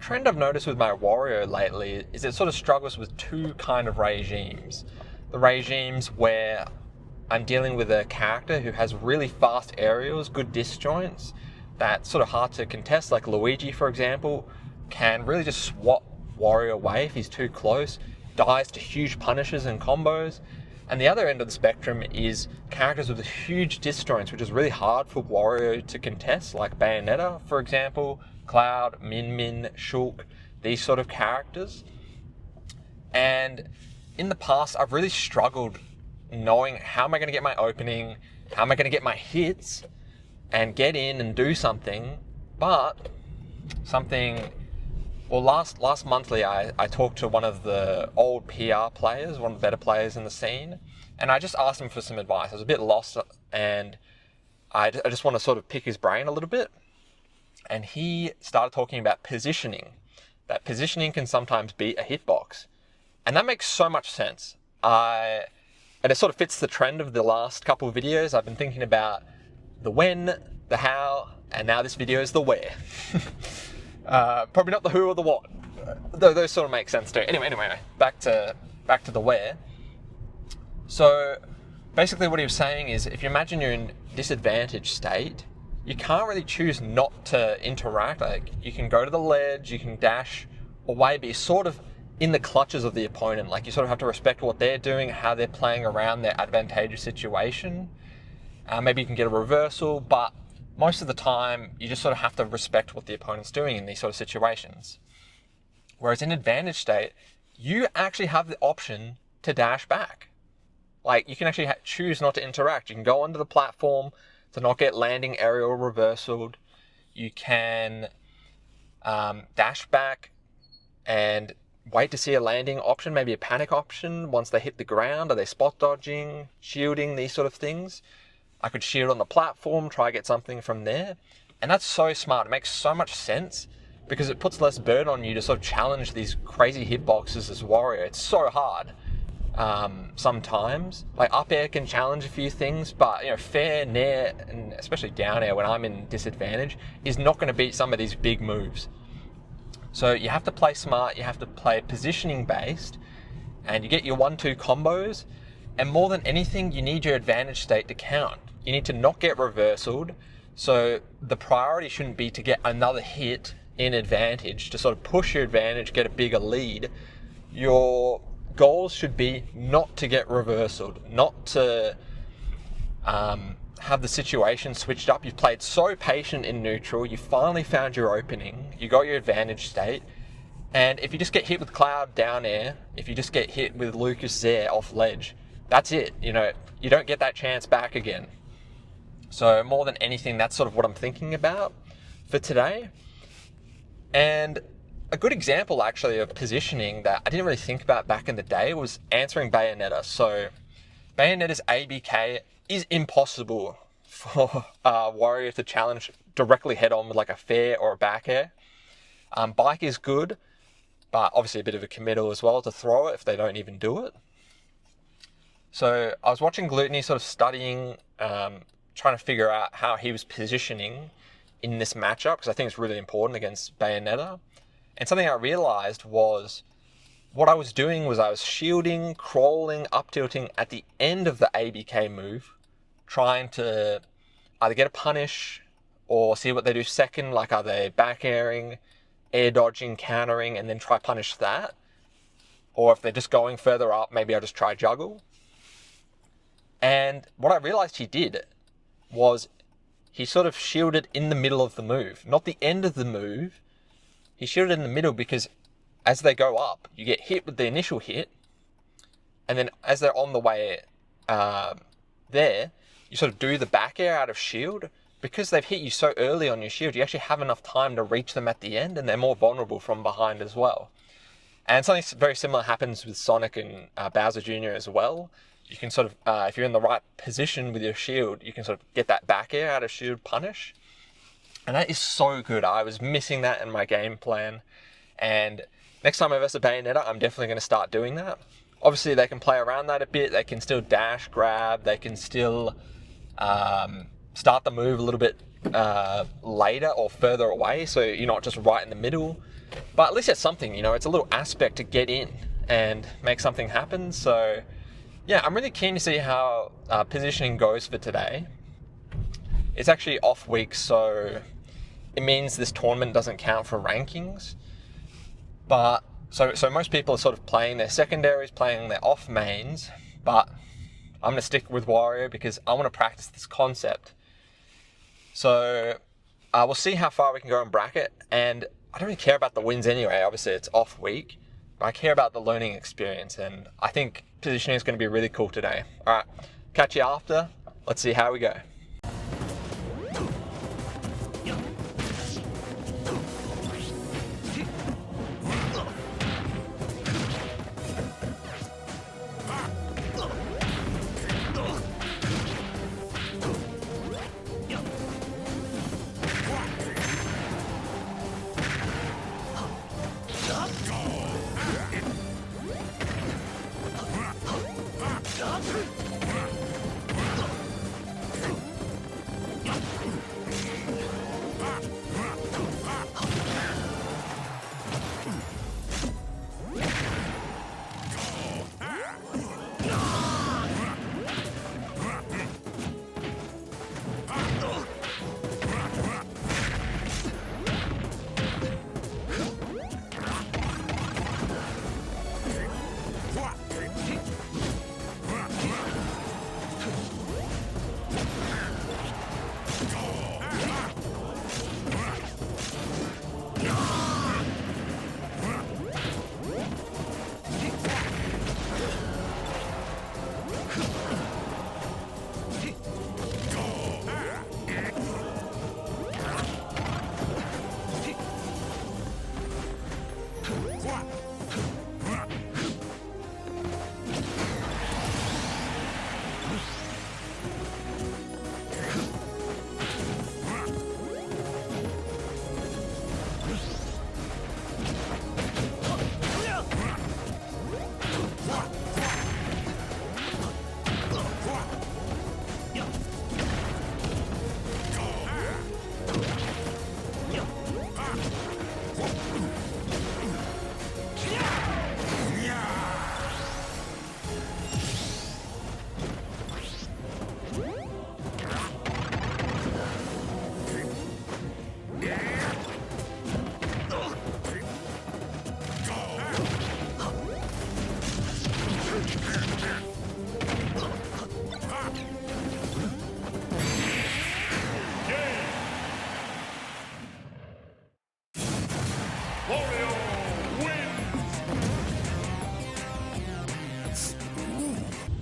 trend I've noticed with my Wario lately is it sort of struggles with two kind of regimes. The regimes where I'm dealing with a character who has really fast aerials, good disjoints, that's sort of hard to contest, like Luigi, for example, can really just swat Wario away if he's too close, dies to huge punishes and combos. And the other end of the spectrum is characters with huge disjoints, which is really hard for Wario to contest, like Bayonetta, for example, Cloud, Min Min, Shulk, these sort of characters. And in the past, I've really struggled knowing how am I going to get my opening, how am I going to get my hits, and get in and do something. But last monthly, I talked to one of the old PR players, one of the better players in the scene, and I just asked him for some advice. I was a bit lost, and I just want to sort of pick his brain a little bit. And he started talking about positioning. That positioning can sometimes beat a hitbox. And that makes so much sense. And it sort of fits the trend of the last couple of videos. I've been thinking about the when, the how, and now this video is the where. Probably not the who or the what, though those sort of make sense too. Anyway, back to the where. So basically what he was saying is, if you imagine you're in disadvantaged state, you can't really choose not to interact. Like, you can go to the ledge, you can dash away, but you're sort of in the clutches of the opponent. Like, you sort of have to respect what they're doing, how they're playing around their advantageous situation. Maybe you can get a reversal, but most of the time, you just sort of have to respect what the opponent's doing in these sort of situations. Whereas in advantage state, you actually have the option to dash back. Like, you can actually choose not to interact. You can go onto the platform to not get landing aerial reversaled. You can dash back and wait to see a landing option, maybe a panic option once they hit the ground. Are they spot dodging, shielding, these sort of things? I could shield on the platform, try to get something from there. And that's so smart. It makes so much sense because it puts less burden on you to sort of challenge these crazy hitboxes as Wario. It's so hard sometimes. Like, up air can challenge a few things, but fair, nair, and especially down air when I'm in disadvantage is not going to beat some of these big moves. So you have to play smart, you have to play positioning based, and you get your 1-2 combos. And more than anything, you need your advantage state to count. You need to not get reversaled. So the priority shouldn't be to get another hit in advantage to sort of push your advantage, get a bigger lead. Your goals should be not to get reversaled, not to have the situation switched up. You've played so patient in neutral, you finally found your opening, you got your advantage state. And if you just get hit with Cloud down air, if you just get hit with Lucas there off ledge, that's it. You don't get that chance back again. So more than anything, that's sort of what I'm thinking about for today. And a good example actually of positioning that I didn't really think about back in the day was answering Bayonetta. So Bayonetta's ABK is impossible for Wario to challenge directly head on with like a fair or a back air. Bike is good, but obviously a bit of a committal as well to throw it if they don't even do it. So I was watching Gluteny sort of studying, trying to figure out how he was positioning in this matchup, because I think it's really important against Bayonetta. And something I realized was what I was doing was I was shielding, crawling, up tilting at the end of the ABK move, trying to either get a punish or see what they do second, like are they back airing, air dodging, countering, and then try punish that. Or if they're just going further up, maybe I'll just try juggle. And what I realized he did was he sort of shielded in the middle of the move, not the end of the move. He shielded in the middle because as they go up, you get hit with the initial hit, and then as they're on the way there, you sort of do the back air out of shield. Because they've hit you so early on your shield, you actually have enough time to reach them at the end, and they're more vulnerable from behind as well. And something very similar happens with Sonic and Bowser Jr. as well. You can sort of, if you're in the right position with your shield, you can sort of get that back air out of shield punish. And that is so good. I was missing that in my game plan. And next time I versus Bayonetta, I'm definitely going to start doing that. Obviously, they can play around that a bit. They can still dash, grab. They can still start the move a little bit later or further away, so you're not just right in the middle. But at least it's something, you know, it's a little aspect to get in and make something happen. So yeah, I'm really keen to see how positioning goes for today. It's actually off week, so it means this tournament doesn't count for rankings. But so most people are sort of playing their secondaries, playing their off mains, but I'm going to stick with Wario because I want to practice this concept. So we'll see how far we can go in bracket, and I don't really care about the wins anyway. Obviously, it's off week, but I care about the learning experience, and I think positioning is going to be really cool today. All right, catch you after. Let's see how we go.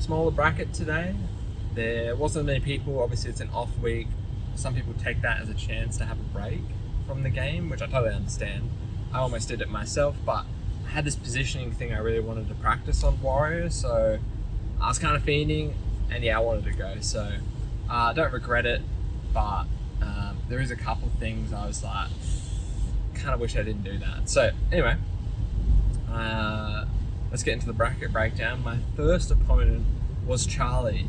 Smaller bracket today. There wasn't many people. Obviously it's an off week. Some people take that as a chance to have a break from the game, which I totally understand. I almost did it myself, but I had this positioning thing I really wanted to practice on Wario, so I was kind of fiending, and yeah, I wanted to go. So I don't regret it, but there is a couple things I was like, kind of wish I didn't do that. So anyway, let's get into the bracket breakdown. My first opponent was Charlie,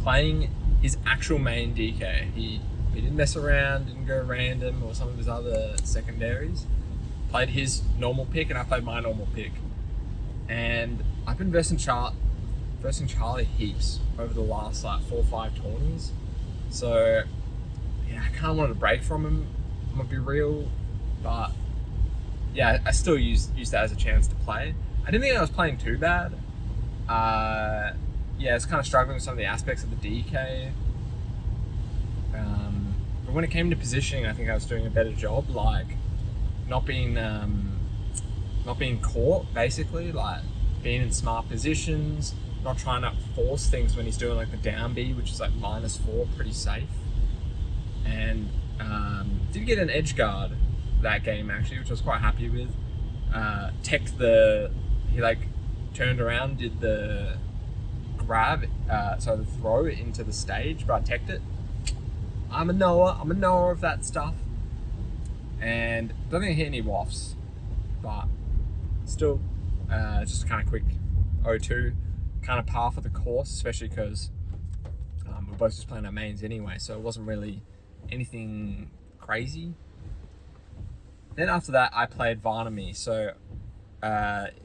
playing his actual main DK. He didn't mess around, didn't go random or some of his other secondaries. Played his normal pick and I played my normal pick. And I've been versing Charlie heaps over the last like 4 or 5 tourneys. So yeah, I kind of wanted a break from him, I'm gonna be real, but yeah, I still used that as a chance to play. I didn't think I was playing too bad. Yeah, it's kind of struggling with some of the aspects of the DK. But when it came to positioning, I think I was doing a better job, like not being caught, basically, like being in smart positions, not trying to force things when he's doing like the down B, which is like -4, pretty safe. And did get an edge guard that game actually, which I was quite happy with. He like turned around, did the grab, so the throw into the stage, but I teched it. I'm a knower of that stuff. And don't think I hit any wafts, but still, just kind of quick 0-2, kind of par for the course, especially because we're both just playing our mains anyway, so it wasn't really anything crazy. Then after that, I played Varnami. So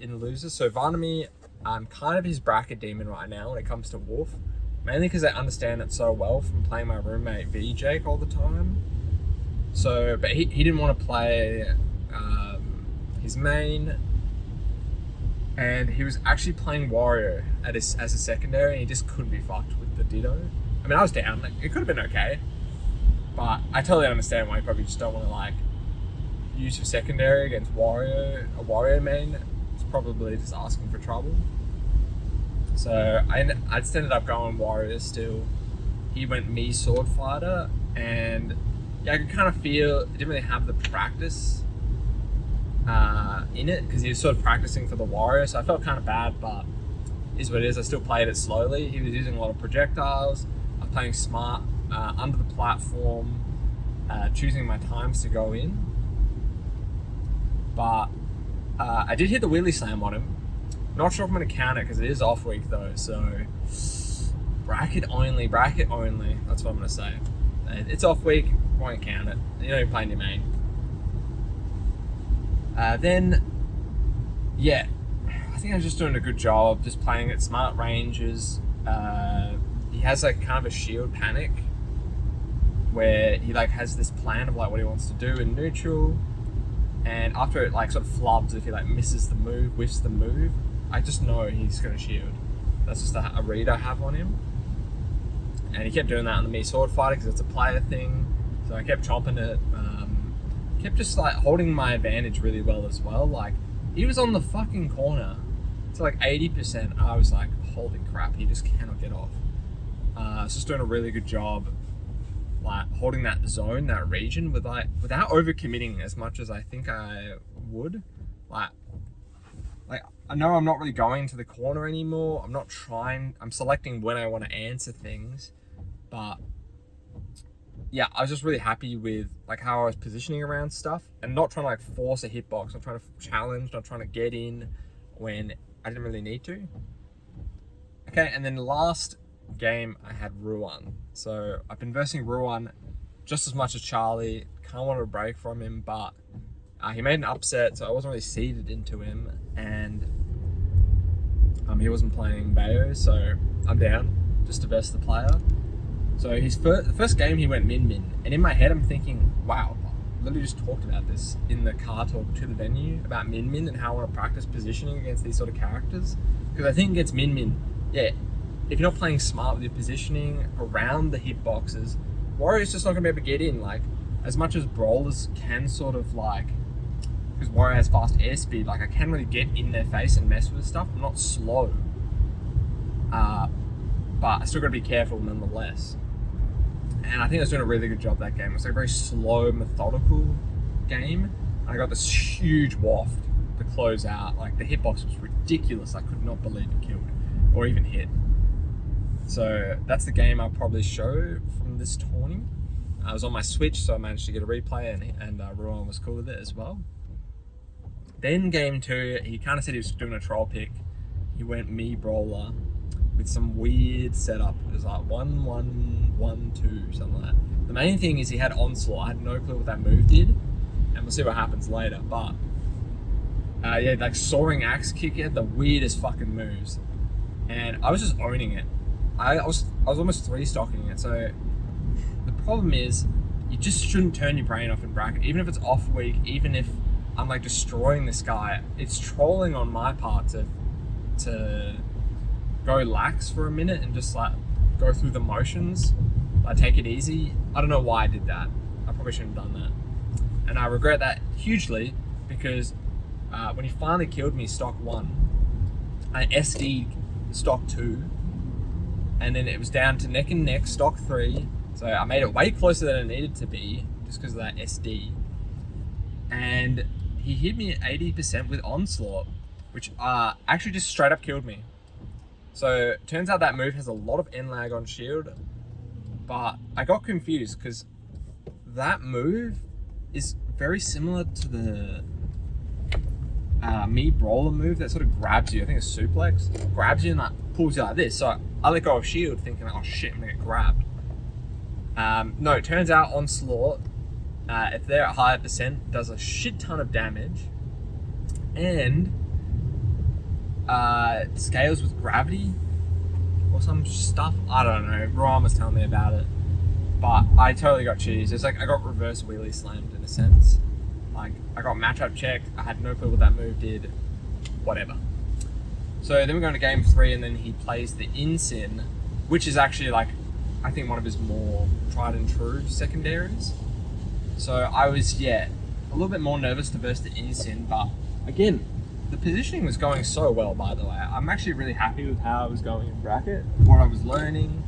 in losers, so Varnami, I'm kind of his bracket demon right now when it comes to Wolf, mainly because I understand it so well from playing my roommate V Jake all the time. So, but he didn't want to play his main, and he was actually playing Wario as a secondary, and he just couldn't be fucked with the Ditto. I mean, I was down, like, it could have been okay, but I totally understand why you probably just don't want to like use your secondary against a Wario main. It's probably just asking for trouble. So I just ended up going Wario still. He went me sword fighter, and yeah, I could kind of feel it didn't really have the practice in it because he was sort of practicing for the Wario, so I felt kind of bad, but it is what it is. I still played it slowly. He was using a lot of projectiles. I was playing smart, under the platform, choosing my times to go in. But I did hit the wheelie slam on him. Not sure if I'm going to count it because it is off week though, so bracket only. That's what I'm going to say. It's off week, won't count it. You know you're playing your main. Then, yeah, I think I was just doing a good job, just playing at smart ranges. He has like kind of a shield panic where he like has this plan of like what he wants to do in neutral, and after it like sort of flubs, if he like misses the move, whiffs the move, I just know he's going to shield. That's just a read I have on him. And he kept doing that on the me sword fighter because it's a player thing, so I kept chopping it. Kept just like holding my advantage really well as well. Like he was on the fucking corner to like 80%. I was like, holy crap, he just cannot get off. It's just doing a really good job, like holding that zone, that region, without overcommitting as much as I think I would. Like I know I'm not really going to the corner anymore. I'm selecting when I want to answer things, but yeah, I was just really happy with like how I was positioning around stuff and not trying to like force a hitbox, not trying to challenge, not trying to get in when I didn't really need to. Okay, and then the last game I had Ruan. So I've been versing Ruan just as much as Charlie. Kind of wanted a break from him, but he made an upset, so I wasn't really seeded into him, and he wasn't playing Bayo, so I'm down just to verse the player. So the first game he went min, and in my head I'm thinking, wow, I literally just talked about this in the car talk to the venue about min and how I want to practice positioning against these sort of characters, because I think against min, yeah, if you're not playing smart with your positioning around the hitboxes, Wario's just not going to be able to get in. Like, as much as brawlers can sort of like, because Wario has fast airspeed, like I can really get in their face and mess with stuff. I'm not slow, but I still got to be careful nonetheless. And I think I was doing a really good job that game. It was like a very slow, methodical game. And I got this huge waft to close out. Like the hitbox was ridiculous. I could not believe it killed or even hit. So that's the game I'll probably show from this tourney. I was on my Switch, so I managed to get a replay, and Ruan was cool with it as well. Then game 2, he kind of said he was doing a troll pick. He went me brawler with some weird setup. It was like 1-1-1-2, something like that. The main thing is he had onslaught. I had no clue what that move did, and we'll see what happens later. But yeah, like soaring axe kick, he had the weirdest fucking moves, and I was just owning it. I was almost 3-stocking it. So the problem is, you just shouldn't turn your brain off in bracket, even if it's off week, even if I'm like destroying this guy. It's trolling on my part to go lax for a minute and just like go through the motions, like take it easy. I don't know why I did that. I probably shouldn't have done that, and I regret that hugely, because when he finally killed me stock 1, I SD'd stock 2, and then it was down to neck and neck stock 3. So I made it way closer than it needed to be just because of that SD, and he hit me at 80% with onslaught, which actually just straight up killed me. So it turns out that move has a lot of end lag on shield, but I got confused because that move is very similar to the me brawler move that sort of grabs you. I think it's suplex, grabs you and like pulls you like this. So I let go of shield thinking, oh shit, I'm gonna get grabbed. No, it turns out onslaught if they're at higher percent, does a shit ton of damage, and scales with gravity or some stuff. I don't know. Ryan was telling me about it, but I totally got cheesed. It's like I got reverse wheelie slammed in a sense. Like I got matchup checked. I had no clue what that move did. Whatever. So then we go into game 3, and then he plays the in-sin, which is actually like I think one of his more tried and true secondaries. So I was a little bit more nervous to verse the in-sin, but again, the positioning was going so well, by the way. I'm actually really happy with how I was going in bracket, what I was learning,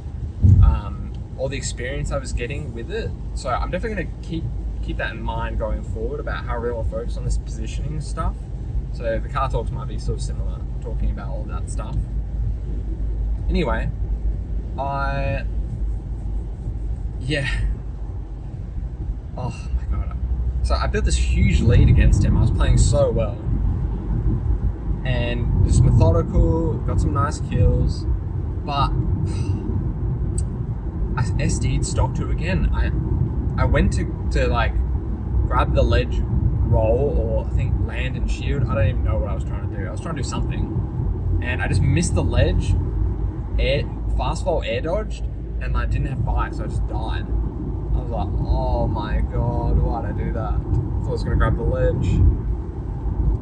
all the experience I was getting with it. So I'm definitely going to keep that in mind going forward about how really I'll focus on this positioning stuff. So the car talks might be sort of similar, talking about all that stuff. Anyway, oh my god. So I built this huge lead against him. I was playing so well. And just methodical, got some nice kills, but I SD'd stock 2 again. I went to like grab the ledge roll, or I think land and shield. I don't even know what I was trying to do. I was trying to do something, and I just missed the ledge, fast fall air dodged, and I didn't have bike, so I just died. I was like, oh my god, why'd I do that? I thought I was gonna grab the ledge.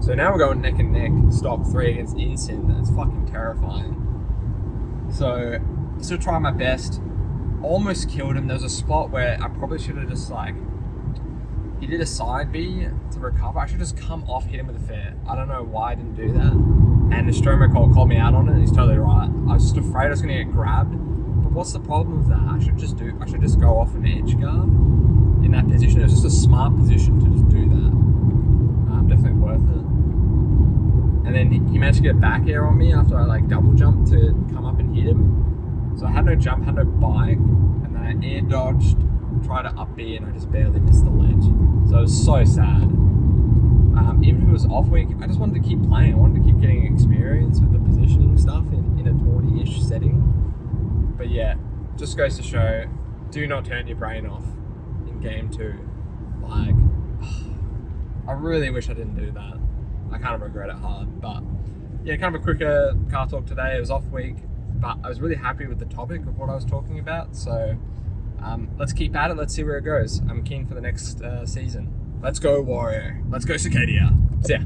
So now we're going neck and neck, stock 3 against in-sin. That's fucking terrifying. So still trying my best. Almost killed him. There was a spot where I probably should have just like, he did a side B to recover. I should have just come off, hit him with a fair. I don't know why I didn't do that. And the Stromer called me out on it, and he's totally right. I was just afraid I was going to get grabbed. But what's the problem with that? I should just go off an edge guard in that position. It was just a smart position to just do that. Definitely worth it. And then he managed to get a back air on me after I like double jumped to come up and hit him. So I had no jump, had no bike, and then I air dodged, tried to up B, and I just barely missed the ledge. So it was so sad. Even if it was off week, I just wanted to keep playing. I wanted to keep getting experience with the positioning stuff in a tourney-ish setting. But yeah, just goes to show, do not turn your brain off in game 2. Like, I really wish I didn't do that. I kind of regret it hard, but yeah, kind of a quicker car talk today. It was off week, but I was really happy with the topic of what I was talking about. So let's keep at it. Let's see where it goes. I'm keen for the next season. Let's go Wario. Let's go Cyrcadia. See ya.